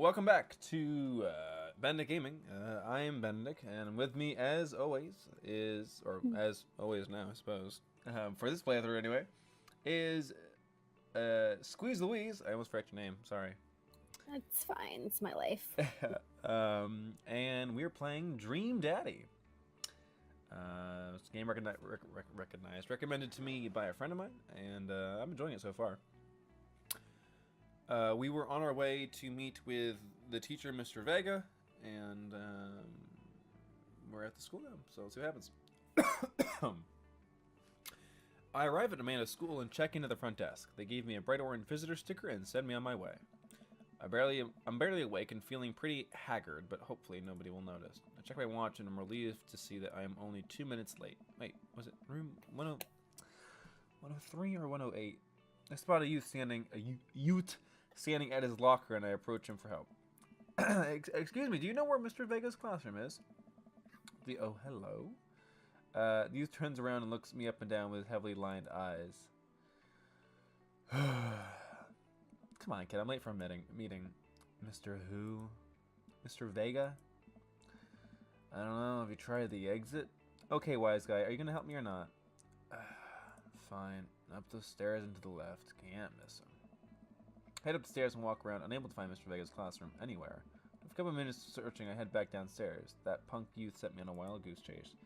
Welcome back to Benedict Gaming. I am Benedict, and with me, as always, as always now, I suppose, for this playthrough anyway, is SqueezeLouise. I almost forgot your name. Sorry. That's fine. It's my life. And we're playing Dream Daddy. It's a game recommended to me by a friend of mine, and I'm enjoying it so far. We were on our way to meet with the teacher, Mr. Vega, and we're at the school now, so let's see what happens. I arrive at Amanda's school and check into the front desk. They gave me a bright orange visitor sticker and send me on my way. I'm barely awake and feeling pretty haggard, but hopefully nobody will notice. I check my watch and I'm relieved to see that I am only 2 minutes late. Wait, was it room 103 or 108? I spot a youth standing at his locker, and I approach him for help. Excuse me, do you know where Mr. Vega's classroom is? Oh, hello. The youth turns around and looks me up and down with heavily lined eyes. Come on, kid, I'm late for a meeting. Mr. Who? Mr. Vega? I don't know, have you tried the exit? Okay, wise guy, are you gonna help me or not? Fine. Up the stairs and to the left. Can't miss him. Head up the stairs and walk around, unable to find Mr. Vega's classroom anywhere. After a couple of minutes searching, I head back downstairs. That punk youth set me on a wild goose chase.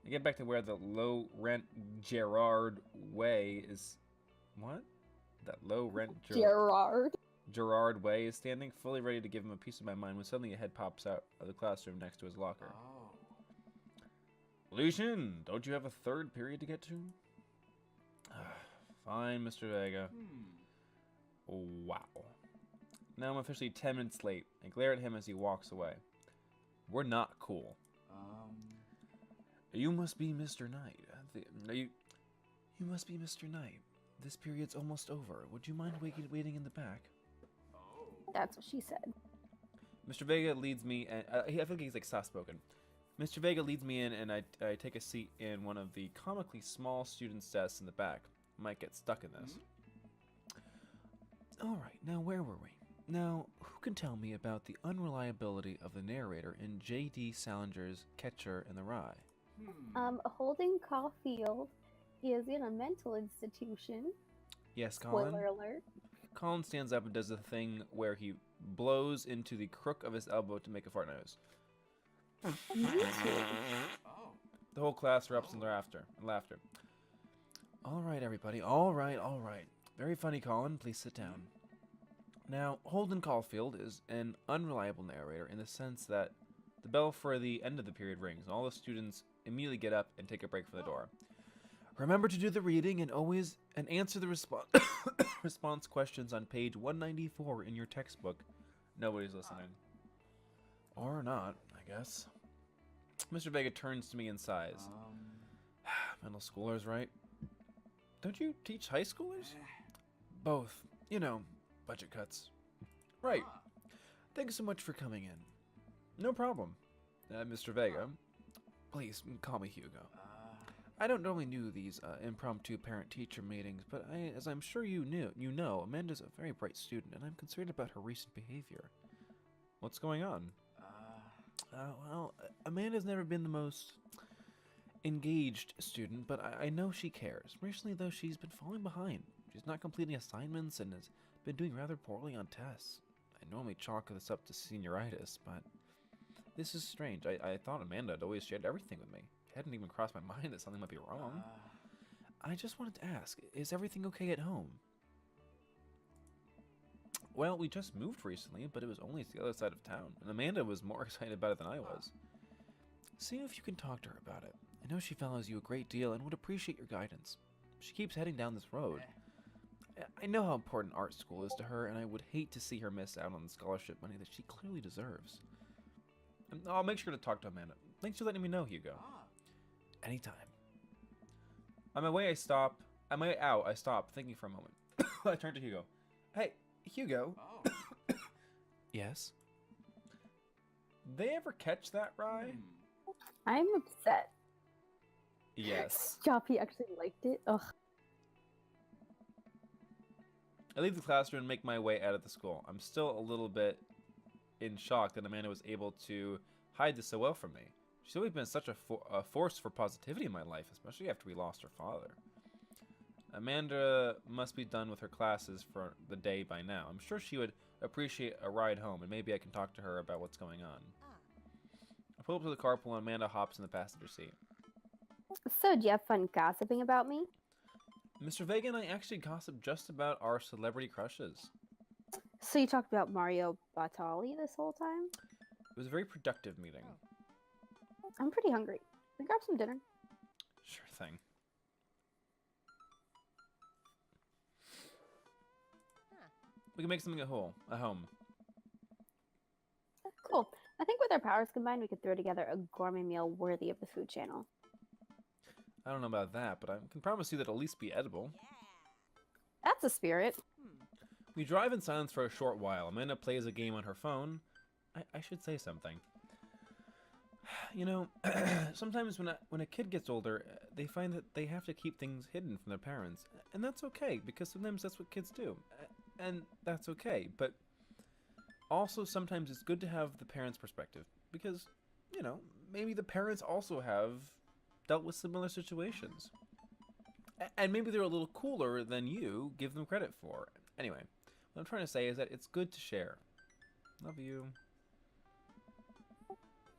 I get back to where the low-rent Gerard Way is... What? That low-rent Gerard Way is standing, fully ready to give him a piece of my mind when suddenly a head pops out of the classroom next to his locker. Oh. Lucian, don't you have a third period to get to? Fine, Mr. Vega. Wow. Now I'm officially 10 minutes late. I glare at him as he walks away. We're not cool. You must be Mr. Knight. You must be Mr. Knight. This period's almost over. Would you mind waiting in the back? That's what she said. Mr. Vega leads me, and I think he's like soft-spoken. Mr. Vega leads me in, and I take a seat in one of the comically small students' desks in the back. Might get stuck in this. Alright, now where were we? Now, who can tell me about the unreliability of the narrator in J.D. Salinger's Catcher in the Rye? Holden Caulfield is in a mental institution. Yes, Colin? Spoiler alert. Colin stands up and does the thing where he blows into the crook of his elbow to make a fart noise. The whole class erupts in laughter. Alright, everybody. Alright. Very funny, Colin. Please sit down. Now, Holden Caulfield is an unreliable narrator in the sense that the bell for the end of the period rings, and all the students immediately get up and take a break from the door. Remember to do the reading and answer the response questions on page 194 in your textbook. Nobody's listening. Or not, I guess. Mr. Vega turns to me and sighs. Middle schoolers, right? Don't you teach high schoolers? Both. You know, budget cuts. Right. Thanks so much for coming in. No problem. Mr. Vega, please call me Hugo. I don't normally do these impromptu parent-teacher meetings, but as I'm sure you know, Amanda's a very bright student, and I'm concerned about her recent behavior. What's going on? Well, Amanda's never been the most engaged student, but I know she cares. Recently, though, she's been falling behind. She's not completing assignments and has been doing rather poorly on tests. I normally chalk this up to senioritis, but this is strange. I thought Amanda had always shared everything with me. It hadn't even crossed my mind that something might be wrong. I just wanted to ask, is everything okay at home? Well, we just moved recently, but it was only to the other side of town, and Amanda was more excited about it than I was. See if you can talk to her about it. I know she values you a great deal and would appreciate your guidance. She keeps heading down this road. I know how important art school is to her, and I would hate to see her miss out on the scholarship money that she clearly deserves. I'll make sure to talk to Amanda. Thanks for letting me know, Hugo. Anytime. On my way out, I stop, thinking for a moment. I turn to Hugo. Hey, Hugo. Yes? They ever catch that rye? I'm upset. Yes. Joppy actually liked it. Ugh. I leave the classroom and make my way out of the school. I'm still a little bit in shock that Amanda was able to hide this so well from me. She's always been such a force for positivity in my life, especially after we lost her father. Amanda must be done with her classes for the day by now. I'm sure she would appreciate a ride home, and maybe I can talk to her about what's going on. I pull up to the carpool, and Amanda hops in the passenger seat. So, do you have fun gossiping about me? Mr. Vega and I actually gossiped just about our celebrity crushes. So you talked about Mario Batali this whole time? It was a very productive meeting. I'm pretty hungry. We grab some dinner. Sure thing. We can make something at home. Cool. I think with our powers combined, we could throw together a gourmet meal worthy of the Food Channel. I don't know about that, but I can promise you that it'll at least be edible. That's the spirit. We drive in silence for a short while. Amanda plays a game on her phone. I should say something. You know, sometimes when a kid gets older, they find that they have to keep things hidden from their parents. And that's okay, because sometimes that's what kids do. And that's okay, but also sometimes it's good to have the parents' perspective. Because, you know, maybe the parents also have dealt with similar situations. And maybe they're a little cooler than you give them credit for. Anyway, what I'm trying to say is that it's good to share. Love you.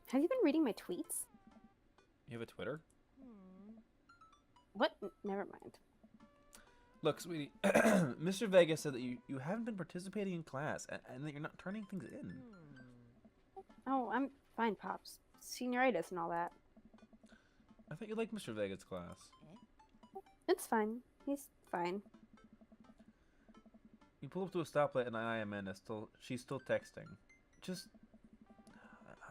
Have you been reading my tweets? You have a Twitter? What? Never mind. Look, sweetie, Mr. Vega said that you haven't been participating in class and that you're not turning things in. Oh, I'm fine, Pops. Senioritis and all that. I thought you liked Mr. Vega's class. It's fine. He's fine. You pull up to a stoplight and I am Amanda. She's still texting. Just,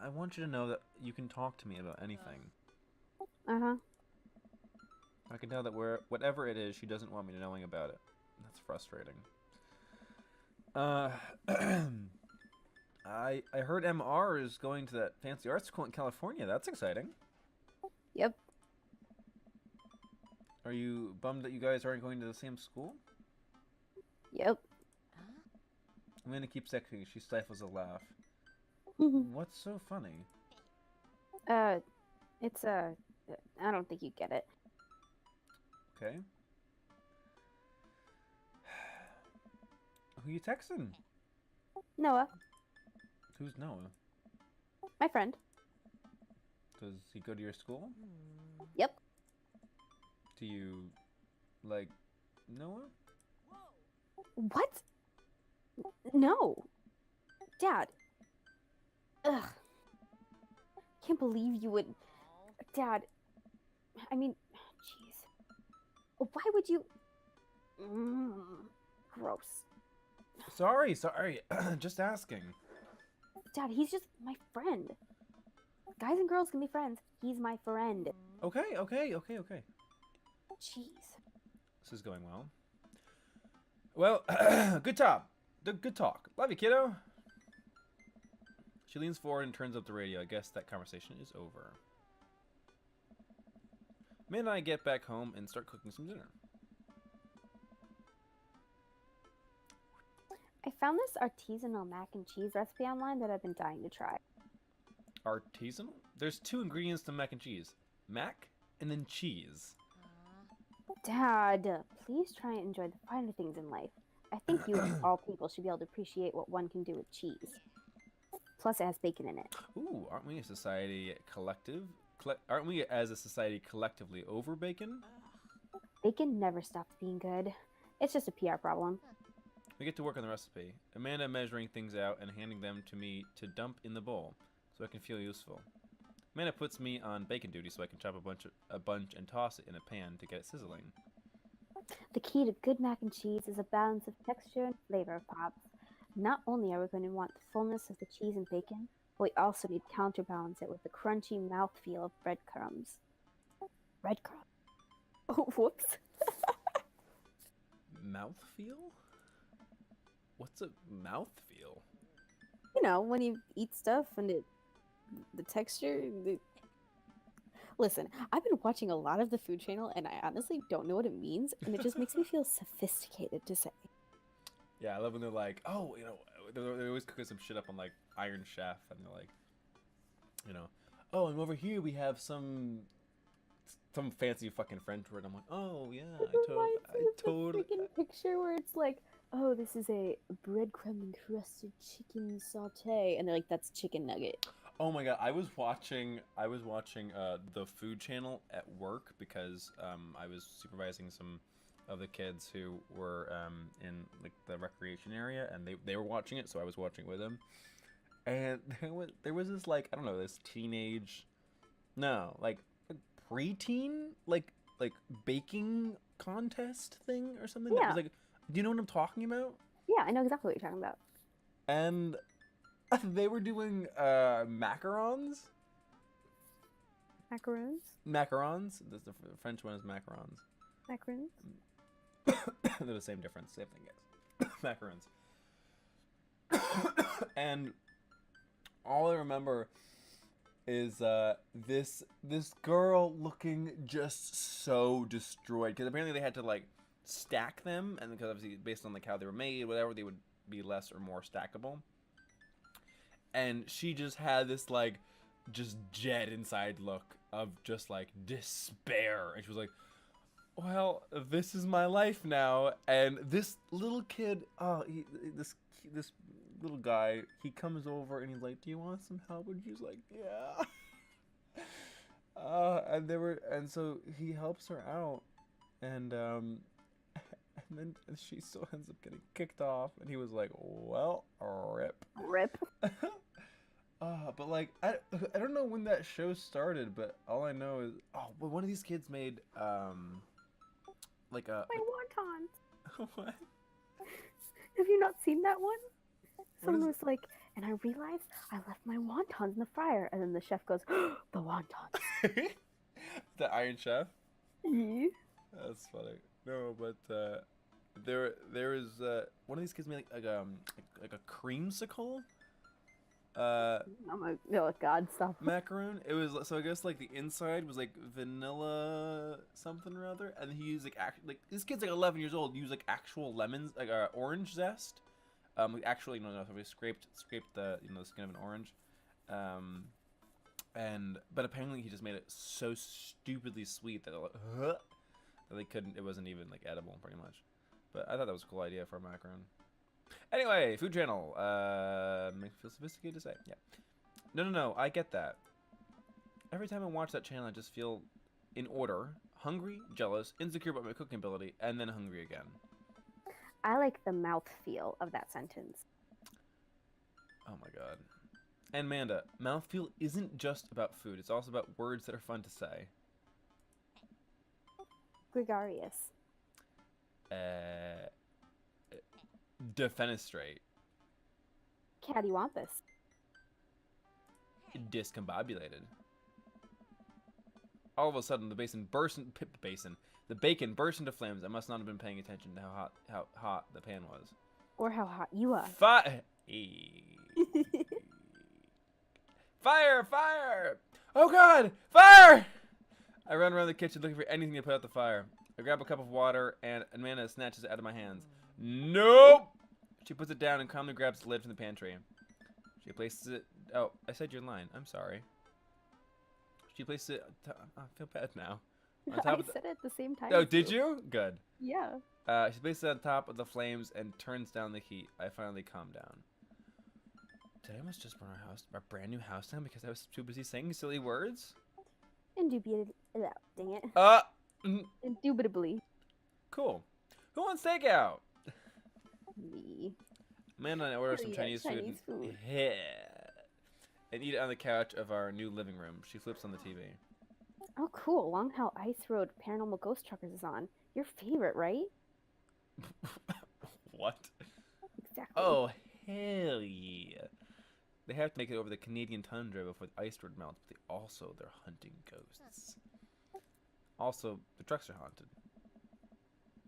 I want you to know that you can talk to me about anything. Uh-huh. I can tell that whatever it is, she doesn't want me knowing about it. That's frustrating. I heard MR is going to that fancy art school in California. That's exciting. Yep. Are you bummed that you guys aren't going to the same school? Yep. Amanda keeps texting. She stifles a laugh. What's so funny? It's I don't think you get it. Okay. Who you texting? Noah, Who's Noah? my friend. Does he go to your school? Yep. Do you, like, Noah? What? No. Dad. Ugh. Can't believe you would... Dad. I mean, jeez. Why would you... Gross. Sorry. Just asking. Dad, he's just my friend. Guys and girls can be friends. He's my friend. Okay. Jeez. This is going well. Well, good talk. Good talk. Love you, kiddo. She leans forward and turns up the radio. I guess that conversation is over. May and I get back home and start cooking some dinner. I found this artisanal mac and cheese recipe online that I've been dying to try. Artisanal? There's 2 ingredients to mac and cheese. Mac and then cheese. Dad, please try and enjoy the finer things in life. I think you, of all people, should be able to appreciate what one can do with cheese. Plus, it has bacon in it. Ooh, aren't we a society collective? Aren't we as a society collectively over bacon? Bacon never stops being good. It's just a PR problem. We get to work on the recipe. Amanda measuring things out and handing them to me to dump in the bowl so I can feel useful. Amanda puts me on bacon duty so I can chop a bunch and toss it in a pan to get it sizzling. The key to good mac and cheese is a balance of texture and flavor, Pops. Not only are we going to want the fullness of the cheese and bacon, but we also need to counterbalance it with the crunchy mouthfeel of breadcrumbs. Breadcrumbs? Oh, whoops. Mouthfeel? What's a mouthfeel? You know, when you eat stuff and the texture... Listen, I've been watching a lot of the Food Channel, and I honestly don't know what it means, and it just makes me feel sophisticated to say. Yeah, I love when they're like, oh, they're always cooking some shit up on like Iron Chef, and they're like, oh, and over here we have some fancy fucking French word. I'm like, oh yeah, It reminds me of the freaking picture where it's like, oh, this is a breadcrumb encrusted chicken saute, and they're like, that's chicken nugget. Oh my god, I was watching the food channel at work because I was supervising some of the kids who were in like the recreation area, and they were watching it, so I was watching it with them. And there was this like, I don't know, this teenage, no, like preteen like baking contest thing or something. That Yeah. was like, do you know what I'm talking about? Yeah, I know exactly what you're talking about. And they were doing macarons. Macaroons? Macarons. The French one is macarons. Macaroons? They're the same difference. Same thing, guys. Macarons. And all I remember is this girl looking just so destroyed, because apparently they had to like stack them, and because obviously based on like how they were made, whatever, they would be less or more stackable. And she just had this like just dead inside look of just like despair, and she was like, well, this is my life now. And this little kid, this little guy, he comes over and he's like, do you want some help? And she's like, yeah. And so he helps her out, and then she still ends up getting kicked off, and he was like, well, rip. But like, I don't know when that show started, but all I know is, well, one of these kids made like a My wontons. what? Have you not seen that one? Someone is was like, and I realized I left my wontons in the fryer, and then the chef goes, the wontons. The Iron Chef. Yeah. That's funny. No, but there is one of these kids made like a creamsicle. Oh god, stop. Macaroon. It was, so I guess like the inside was like vanilla something or other, and he used like this kid's like 11 years old. Used like actual lemons, like orange zest. Actually, no, so we scraped the the skin of an orange. But apparently he just made it so stupidly sweet that that they couldn't. It wasn't even like edible, pretty much. But I thought that was a cool idea for a macaron. Anyway, Food Channel. Makes me feel sophisticated to say. Yeah. No. I get that. Every time I watch that channel, I just feel in order: hungry, jealous, insecure about my cooking ability, and then hungry again. I like the mouthfeel of that sentence. Oh my god. And Amanda, mouthfeel isn't just about food. It's also about words that are fun to say. Gregarious. Defenestrate. Cattywampus. Discombobulated. All of a sudden, the bacon burst into flames. I must not have been paying attention to how hot the pan was. Or how hot you are. Fire! Fire! Oh god! Fire! I run around the kitchen looking for anything to put out the fire. I grab a cup of water, and Amanda snatches it out of my hands. Nope! She puts it down and calmly grabs the lid from the pantry. She places it... Oh, I said your line. I'm sorry. She places it... I feel bad now. On top I said it at the same time. Oh, did you? Good. Yeah. She places it on top of the flames and turns down the heat. I finally calm down. Did I almost just burn our brand new house down because I was too busy saying silly words? Indubitably. Dang it. Indubitably. Cool. Who wants takeout? Me. Amanda and I order some Yeah, Chinese food. Yeah. And eat it on the couch of our new living room. She flips on the TV. Oh, cool. Long How Ice Road Paranormal Ghost Truckers is on. Your favorite, right? What? Exactly. Oh, hell yeah. They have to make it over the Canadian tundra before the ice road melts, but they're hunting ghosts. Also, the trucks are haunted.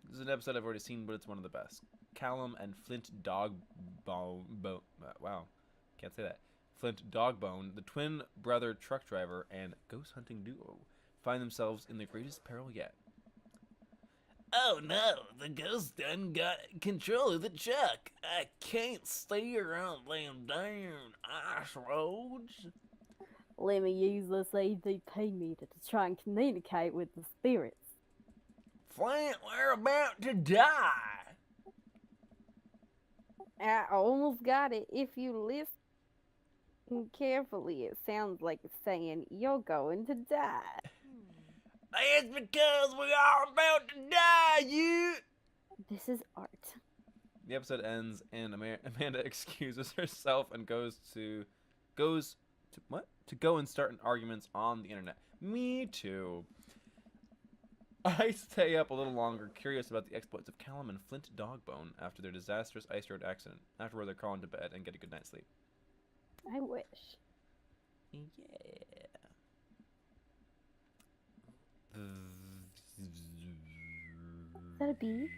This is an episode I've already seen, but it's one of the best. Callum and Flint Dogbone, wow, can't say that. Flint Dogbone, the twin brother truck driver and ghost hunting duo, find themselves in the greatest peril yet. Oh no, the ghost done got control of the truck. I can't steer on them damn ice roads. Let me use this ADP meter to try and communicate with the spirits. Flint, we're about to die. I almost got it. If you listen carefully, it sounds like it's saying you're going to die. It's because we are about to die, you. This is art. The episode ends and Amanda excuses herself and goes to what? To go and start an arguments on the internet. Me too. I stay up a little longer, curious about the exploits of Callum and Flint Dogbone after their disastrous ice road accident. Afterward, they're crawling to bed and get a good night's sleep. I wish. Yeah. Is that a bee?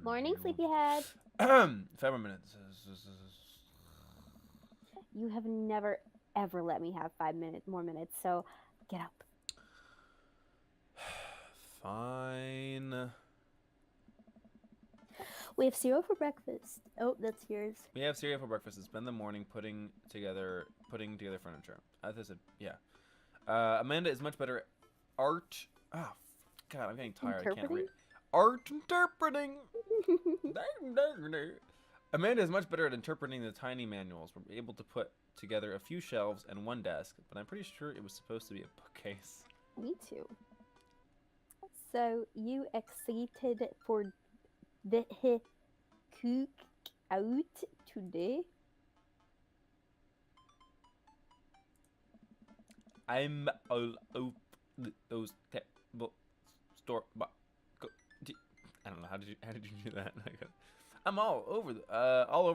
Morning, sleepyhead. 5 more minutes. You have never, ever let me have 5 more minutes, so get up. Fine. We have cereal for breakfast. Oh, that's yours. We have cereal for breakfast and spend the morning putting together furniture. As I said, yeah. Amanda is much better at art. Oh, God, I'm getting tired. I can't read. Art interpreting. Amanda is much better at interpreting the tiny manuals. We're able to put together a few shelves and one desk, but I'm pretty sure it was supposed to be a bookcase. Me too. So, you excited for the cook out today? I'm all over those table store. I don't know how did you do that? I'm all over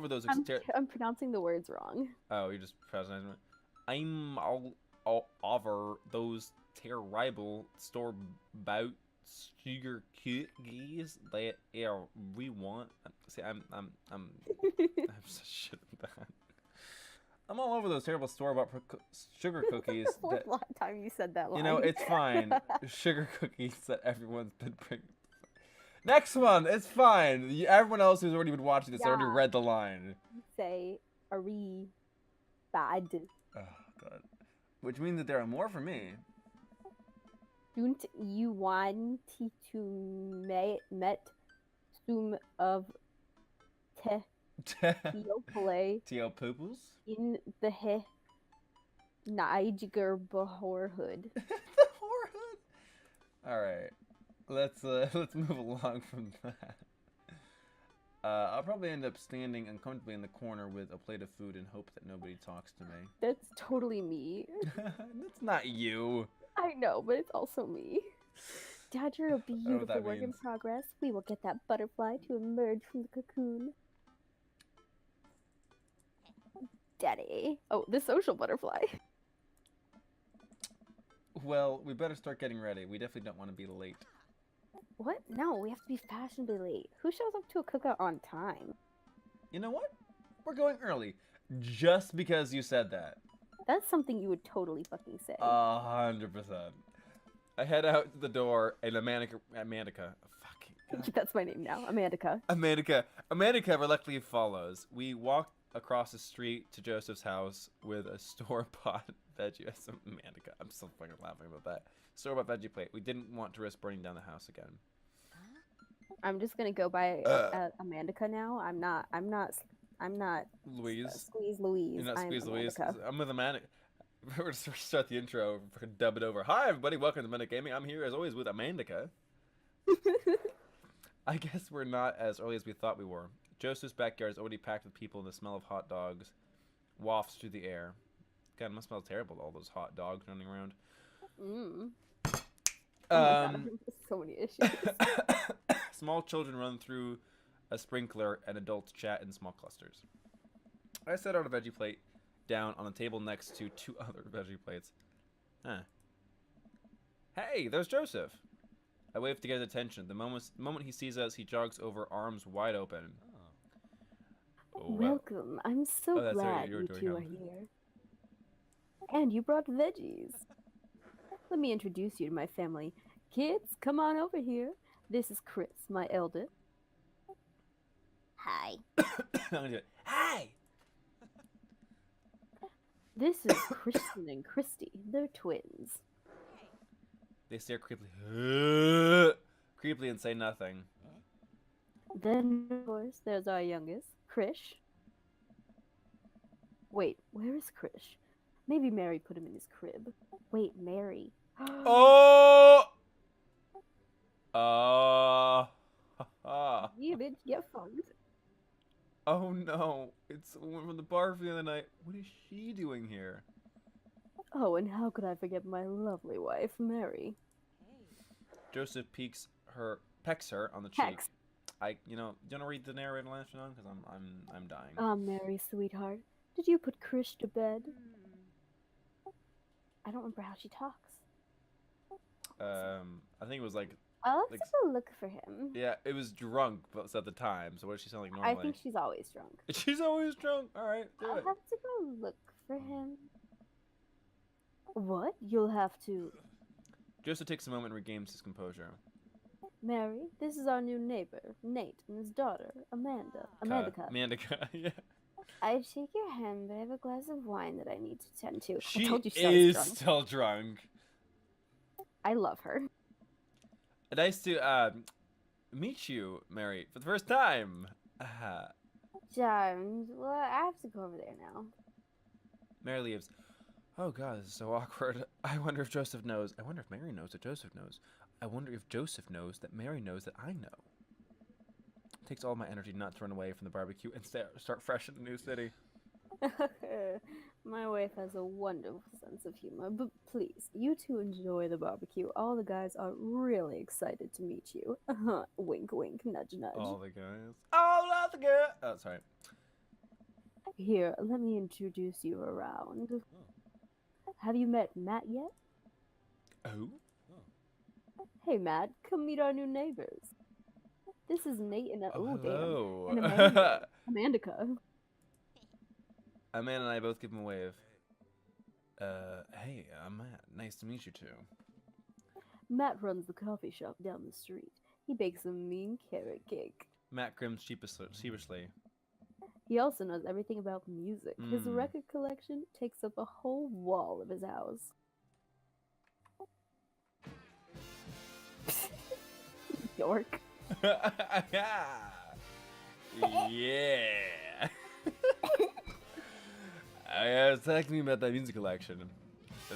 those. I'm pronouncing the words wrong. Oh, you just pronouncing it. I'm all over those terrible store-bought sugar cookies that we want. See, I'm such shit at that. I'm all over those terrible store-bought sugar cookies. That's the last time you said that line. You know, it's fine. Sugar cookies that everyone's been bringing. Next one, it's fine. Everyone else who's already been watching this already read the line. Say, "Ari, bad." Oh God, which means that there are more for me. Don't you want to met some of Teo Pooples in the Niger Bahorhood? The Bahorhood. All right, let's move along from that. I'll probably end up standing uncomfortably in the corner with a plate of food and hope that nobody talks to me. That's totally me. That's not you. I know, but it's also me. Dad, you're a beautiful work in progress. We will get that butterfly to emerge from the cocoon. Daddy. Oh, the social butterfly. Well, we better start getting ready. We definitely don't want to be late. What? No, we have to be fashionably late. Who shows up to a cookout on time? You know what? We're going early. Just because you said that. That's something you would totally fucking say. 100%. I head out the door and Amandika fucking That's my name now, Amandika. Amandika reluctantly follows. We walk across the street to Joseph's house with a store-bought veggie. Amandika, I'm still fucking laughing about that. Store-bought veggie plate. We didn't want to risk burning down the house again. I'm just gonna go by Amandika now. I'm not Louise. SqueezeLouise. You're not SqueezeLouise. Amandika. I'm with Amanda. We're going to start the intro. We're going to dub it over. Hi, everybody. Welcome to Benedict Gaming. I'm here, as always, with Amandika. I guess we're not as early as we thought we were. Joseph's backyard is already packed with people, and the smell of hot dogs wafts through the air. God, it must smell terrible, all those hot dogs running around. Mm. Oh my God, so many issues. Small children run through a sprinkler, and adults chat in small clusters. I set out a veggie plate down on a table next to two other veggie plates. Huh. Hey, there's Joseph. I wave to get his attention. The moment he sees us, he jogs over, arms wide open. Oh, welcome. I'm so glad you two are here. And you brought veggies. Let me introduce you to my family. Kids, come on over here. This is Chris, my eldest. Hi. I'm gonna do it. Hi! This is Christian and Christy. They're twins. They stare creepily. Creepily and say nothing. Then, of course, there's our youngest, Krish. Wait, where is Krish? Maybe Mary put him in his crib. Wait, Mary. Oh! You bitch, get funked. Oh no, it's the woman from the bar from the other night. What is she doing here? Oh, and how could I forget my lovely wife, Mary? Joseph pecks her on the cheek. Hex. Do you want to read the narrator last one? Because I'm dying. Ah, Mary, sweetheart, did you put Krish to bed? I don't remember how she talks. I think it was like, I'll have to go look for him. yeah, it was drunk, but at the time. So what does she sound like normally? I think she's always drunk. She's always drunk. All right, do I'll it. have to go look for him. What? You'll have to. Joseph takes a moment and regains his composure. Mary, this is our new neighbor, Nate, and his daughter, Amanda. Amanda. Yeah. I'd shake your hand, but I have a glass of wine that I need to tend to. She I told you is drunk. still drunk. I love her. Nice to meet you, Mary, for the first time. Charmed. Well, I have to go over there now. Mary leaves. Oh god, this is so awkward. I wonder if Joseph knows. I wonder if Mary knows that Joseph knows. I wonder if Joseph knows that Mary knows that I know. It takes all my energy not to run away from the barbecue and start fresh in the new city. My wife has a wonderful sense of humor, but please, you two enjoy the barbecue. All the guys are really excited to meet you. Wink, wink, nudge, nudge. All the guys. All of the girls. Oh, sorry. Here, let me introduce you around. Have you met Matt yet? Oh? Hey, Matt, come meet our new neighbors. This is Nate and hello. and Amanda. Amandica. Amanda and I both give him a wave. Hey, I'm Matt. Nice to meet you too. Matt runs the coffee shop down the street. He bakes a mean carrot cake. Matt grins sheepishly. He also knows everything about music. His record collection takes up a whole wall of his house. York. Yeah. Talk to me about that music collection.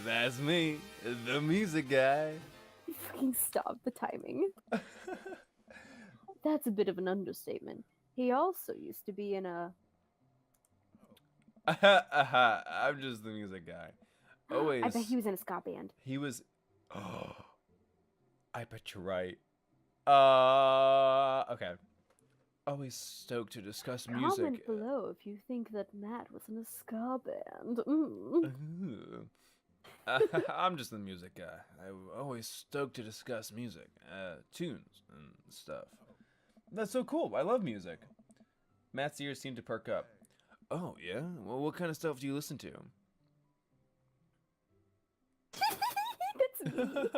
That's me, the music guy. Fucking stop the timing. That's a bit of an understatement. He also used to be in a... I'm just the music guy. Always. I bet he was in a ska band. He was... Oh, I bet you're right. Okay. Always stoked to discuss music. Comment below if you think that Matt was in a ska band. I'm just the music guy. I'm always stoked to discuss music, tunes and stuff. That's so cool. I love music. Matt's ears seem to perk up. Oh, yeah? Well, what kind of stuff do you listen to? That's me.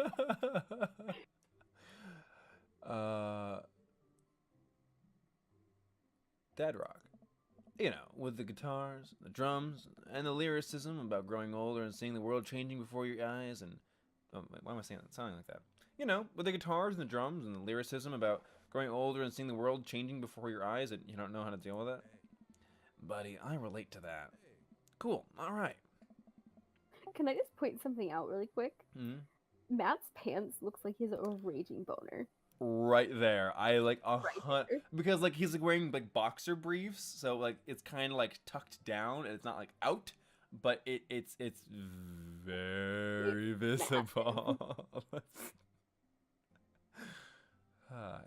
Dad rock. You know, with the guitars, the drums, and the lyricism about growing older and seeing the world changing before your eyes and... Oh, why am I sounding like that? You know, with the guitars and the drums and the lyricism about growing older and seeing the world changing before your eyes and you don't know how to deal with it? Buddy, I relate to that. Cool, alright. Can I just point something out really quick? Mm-hmm. Matt's pants looks like he has a raging boner. Right there. I like Right there. because like he's like wearing like boxer briefs, so like it's kind of like tucked down and it's not like out, but it's very visible.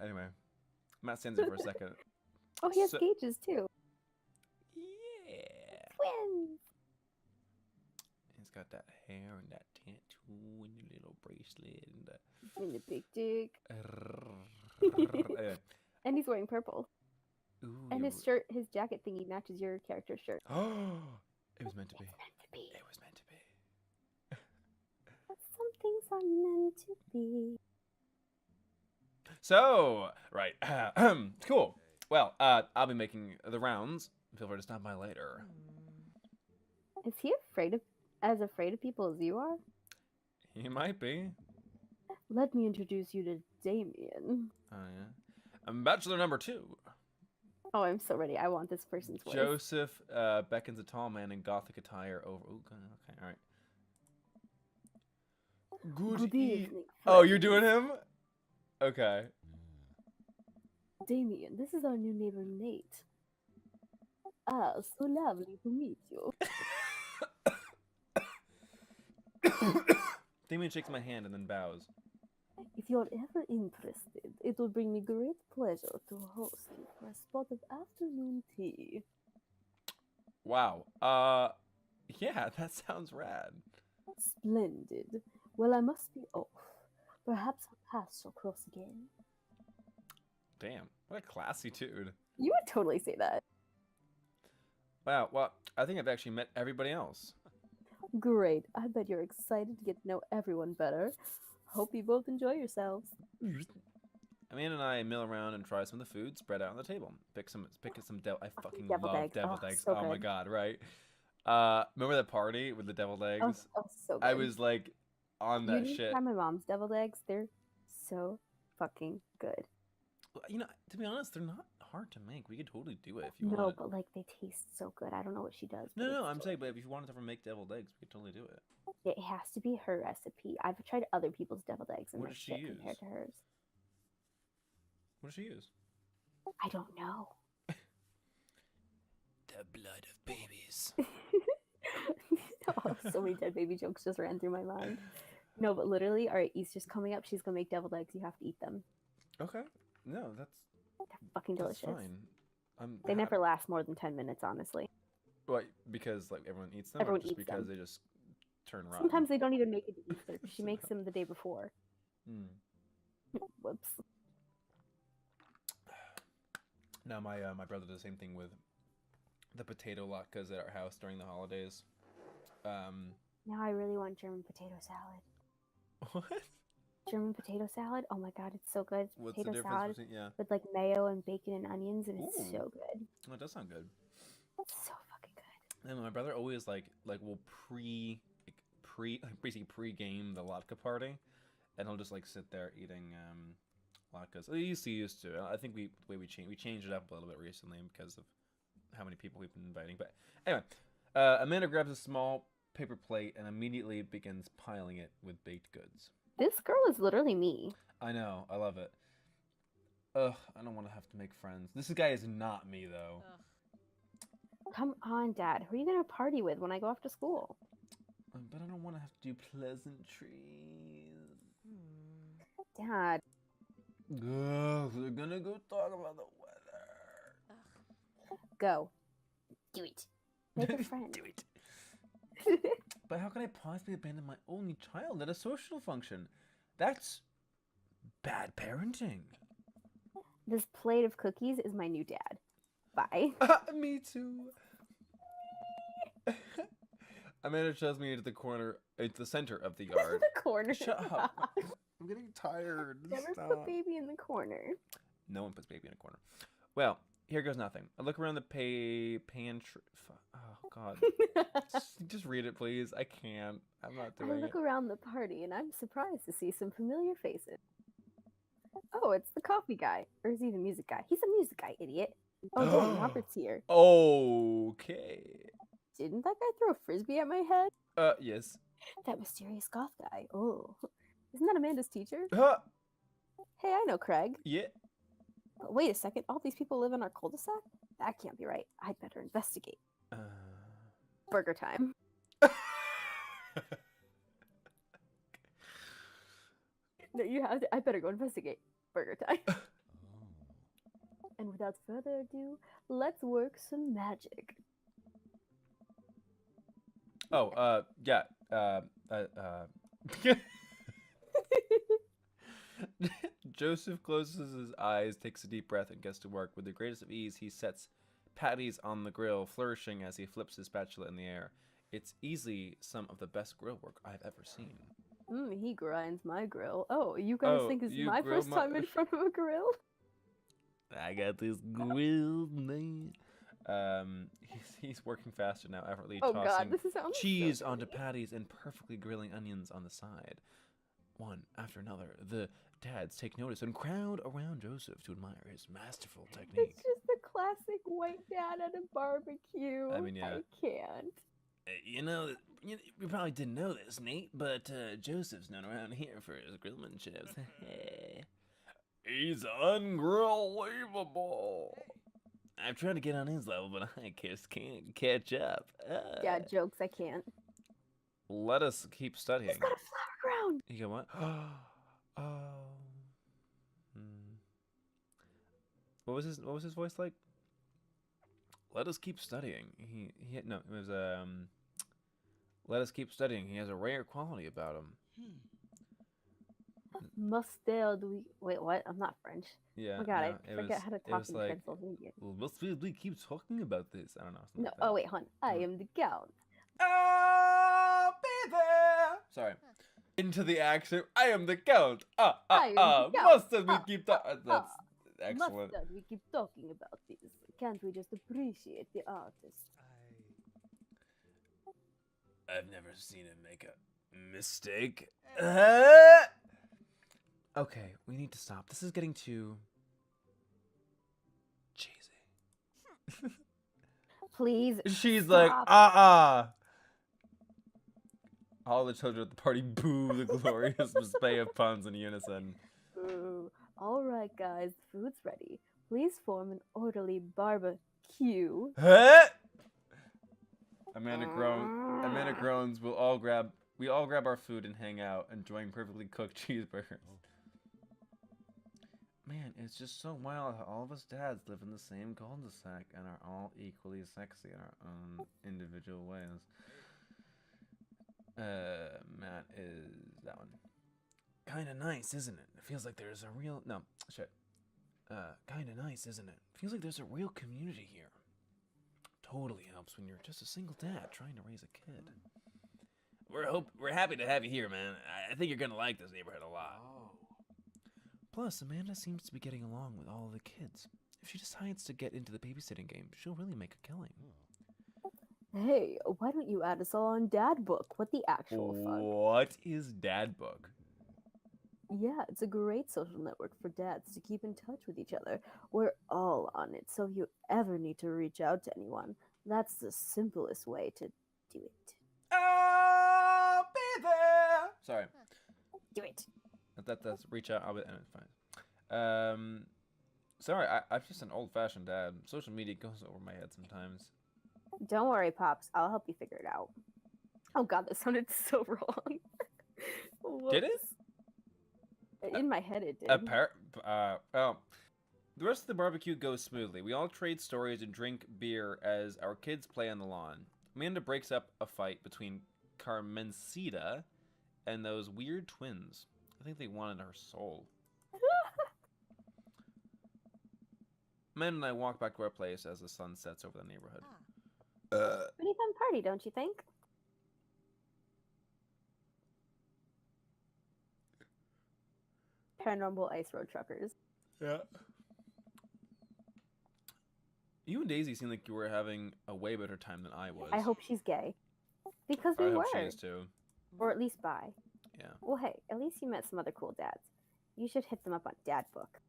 Anyway, Matt stands there for a second. Oh, he has gauges too. Yeah. Twins. He's got that hair and that tattoo and the little bracelet and the... And the big dick. Anyway. And he's wearing purple. Ooh, And his shirt, his jacket thingy matches your character's shirt. Oh, it was meant to be. It's meant to be. It was meant to be. Some things are meant to be. So, right. Cool. Well, I'll be making the rounds. Feel free to stop by later. Is he as afraid of people as you are? He might be. Let me introduce you to Damien. Oh, yeah. Bachelor number 2. Oh, I'm so ready. I want this person's voice. Joseph beckons a tall man in gothic attire over. Ooh, okay, all right. Good evening. Oh, you're doing him? Okay. Damien, this is our new neighbor Nate. Ah, so lovely to meet you. Damien shakes my hand and then bows. If you're ever interested, it will bring me great pleasure to host you for a spot of afternoon tea. Wow. Yeah, that sounds rad. Splendid. Well, I must be off. Perhaps our paths shall cross again. Damn, what a classy dude. You would totally say that. Wow, well, I think I've actually met everybody else. Great. I bet you're excited to get to know everyone better. Hope you both enjoy yourselves. Amanda and I mill around and try some of the food spread out on the table. Pick some I fucking deviled love eggs. deviled Oh, eggs. so Oh my good. god, right? Remember that party with the deviled eggs? Oh, so good. I was like on that You need to shit. try my mom's deviled eggs. They're so fucking good. You know, to be honest, they're not hard to make. We could totally do it if you No, wanted. but like they taste so good. I don't know what she does. but No, it's I'm so saying, but if you wanted to ever make deviled eggs, we could totally do it. It has to be her recipe. I've tried other people's deviled eggs and What they're does she shit use? compared to hers. What does she use? I don't know. The blood of babies. Oh, so many dead baby jokes just ran through my mind. No, but literally, all right, Easter's coming up. She's gonna make deviled eggs. You have to eat them. Okay. No, They're fucking that's delicious. fine. They never last more than 10 minutes, honestly. What? Because like everyone eats them, Everyone or just eats because them. they just turn rotten? Sometimes they don't even make it to Easter. She makes them the day before. Whoops. Now my brother did the same thing with the potato latkes at our house during the holidays. Now I really want German potato salad. What? German potato salad? Oh my god, it's so good. It's What's the potato difference salad between with like mayo and bacon and onions, and it's Ooh. so good. Oh, it does sound good. It's so fucking good. And my brother always like will basically pre-game the latke party, and he'll just like sit there eating latkes. He used to. I think we changed it up a little bit recently because of how many people we've been inviting. But anyway, Amanda grabs a small paper plate and immediately begins piling it with baked goods. This girl is literally me. I know, I love it. Ugh, I don't want to have to make friends. This guy is not me though. Come on, Dad. Who are you gonna party with when I go off to school? But I don't want to have to do pleasantries. Dad. Ugh, we're gonna go talk about the weather. Go. Do it. Make a friend. Do it. But how can I possibly abandon my only child at a social function? That's bad parenting. This plate of cookies is my new dad. Bye. Me too. Amanda shoves me into the center of the yard. The corner. Shut up. I'm getting tired. Never Stop. put baby in the corner. No one puts baby in a corner. Well, here goes nothing. I look around the pantry. Oh, God. just read it, please. I can't. I'm not I doing look it. around the party and I'm surprised to see some familiar faces. Oh, it's the coffee guy. Or is he the music guy? He's a music guy, idiot. Oh, damn, Robert's here. Okay. Didn't that guy throw a frisbee at my head? Yes. That mysterious goth guy. Oh. Isn't that Amanda's teacher? Hey, I know Craig. Yeah. But wait a second, all these people live in our cul-de-sac? That can't be right. I'd better investigate. Burger time. No, you have to. I better go investigate. Burger time. And without further ado, let's work some magic. Oh, yeah. Joseph closes his eyes, takes a deep breath, and gets to work. With the greatest of ease, he sets patties on the grill, flourishing as he flips his spatula in the air. It's easily some of the best grill work I've ever seen. He grinds my grill. Oh, you guys Oh, think it's you my grill first time in front of a grill? I got this grill, man. He's working faster now, effortlessly Oh god, tossing this sounds cheese so onto funny. patties and perfectly grilling onions on the side. One after another, the dads take notice and crowd around Joseph to admire his masterful technique. It's just a classic white dad at a barbecue. I mean, yeah. I can't. You probably didn't know this, Nate, but Joseph's known around here for his grillmanship. He's ungrillable. I'm trying to get on his level, but I just can't catch up. Dad jokes, I can't. Let us keep studying. He's got a flower crown! You go what? Oh. What was his voice like? Let us keep studying. It was let us keep studying. He has a rare quality about him. Mustard, wait, what? I'm not French. Yeah. Oh my god, no, I forget how to talk in like, Pennsylvania. well, we keep talking about this. I don't know. No, Like that. oh wait, hon. I am the count. I'll be there. Sorry. Into the accent. I am the count. I am the count. Mustard we keep talking. That's excellent. Mustard, we keep talking about this. Can't we just appreciate the artist? I've never seen him make a mistake. Okay, we need to stop. This is getting too cheesy. Please. She's stop. like, All the children at the party boo the glorious display of puns in unison. Ooh. All right, guys, the food's ready. Please form an orderly barbe-queue. Amanda groans. We all grab our food and hang out, enjoying perfectly cooked cheeseburgers. Man, it's just so wild how all of us dads live in the same cul-de-sac and are all equally sexy in our own individual ways. Matt is that one. Kinda nice, isn't it? It feels like there's a real kinda nice, isn't it? Feels like there's a real community here. Totally helps when you're just a single dad trying to raise a kid. We're happy to have you here, man. I think you're gonna like this neighborhood a lot. Plus, Amanda seems to be getting along with all of the kids. If she decides to get into the babysitting game, she'll really make a killing. Hey, why don't you add us all on Dad Book? What the actual fuck? What is Dad Book? Yeah, it's a great social network for dads to keep in touch with each other. We're all on it, so if you ever need to reach out to anyone, that's the simplest way to do it. I'll be there. Sorry. Do it. That's reach out. I'll be and it's fine. Sorry, I'm just an old-fashioned dad. Social media goes over my head sometimes. Don't worry, Pops. I'll help you figure it out. Oh god, that sounded so wrong. Did it? In my head, it did. The rest of the barbecue goes smoothly. We all trade stories and drink beer as our kids play on the lawn. Amanda breaks up a fight between Carmencita and those weird twins. I think they wanted her soul. Amanda and I walk back to our place as the sun sets over the neighborhood. Pretty fun party, don't you think? Paranormal ice road truckers. Yeah. You and Daisy seem like you were having a way better time than I was. I hope she's gay. Because we I were. hope she is too. Or at least bi. Yeah. Well, hey, at least you met some other cool dads. You should hit them up on Dad Book.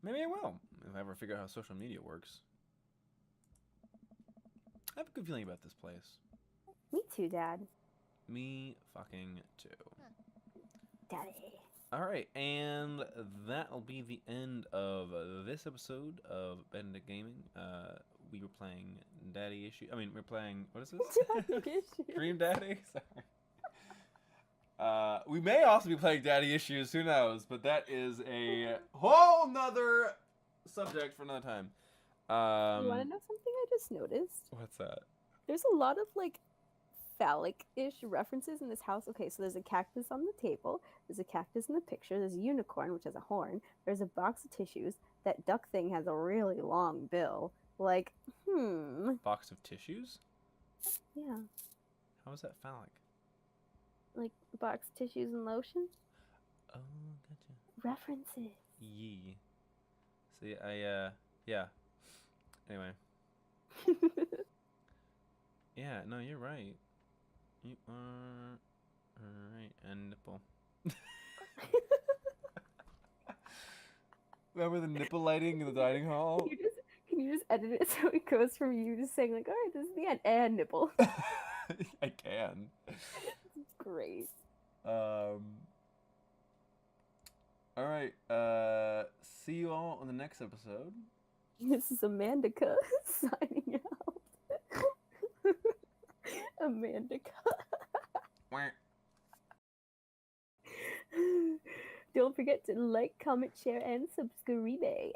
Maybe I will, if I ever figure out how social media works. I have a good feeling about this place. Me too, Dad. Me fucking too. Daddy. Alright, and that'll be the end of this episode of Benedict Gaming. We were playing Daddy Issue. I mean, we're playing, what is this? Daddy Issue. Dream Daddy? Sorry. We may also be playing Daddy Issues, who knows? But that is a whole nother subject for another time. You want to know something I just noticed? What's that? There's a lot of, like, phallic-ish references in this house. Okay, so there's a cactus on the table. There's a cactus in the picture. There's a unicorn, which has a horn. There's a box of tissues. That duck thing has a really long bill. Like, Box of tissues? Yeah. How is that phallic? like box tissues and lotion. Oh, gotcha. References. Yee. See, yeah. Anyway. Yeah, no, you're right. You are right. And nipple. Remember the nipple lighting in the dining hall? Can you just edit it so it goes from you just saying like, all right, this is the end, and nipple. I can. It's great. All right. See you all on the next episode. This is Amandica signing out. Amandica. Don't forget to like, comment, share, and subscribe.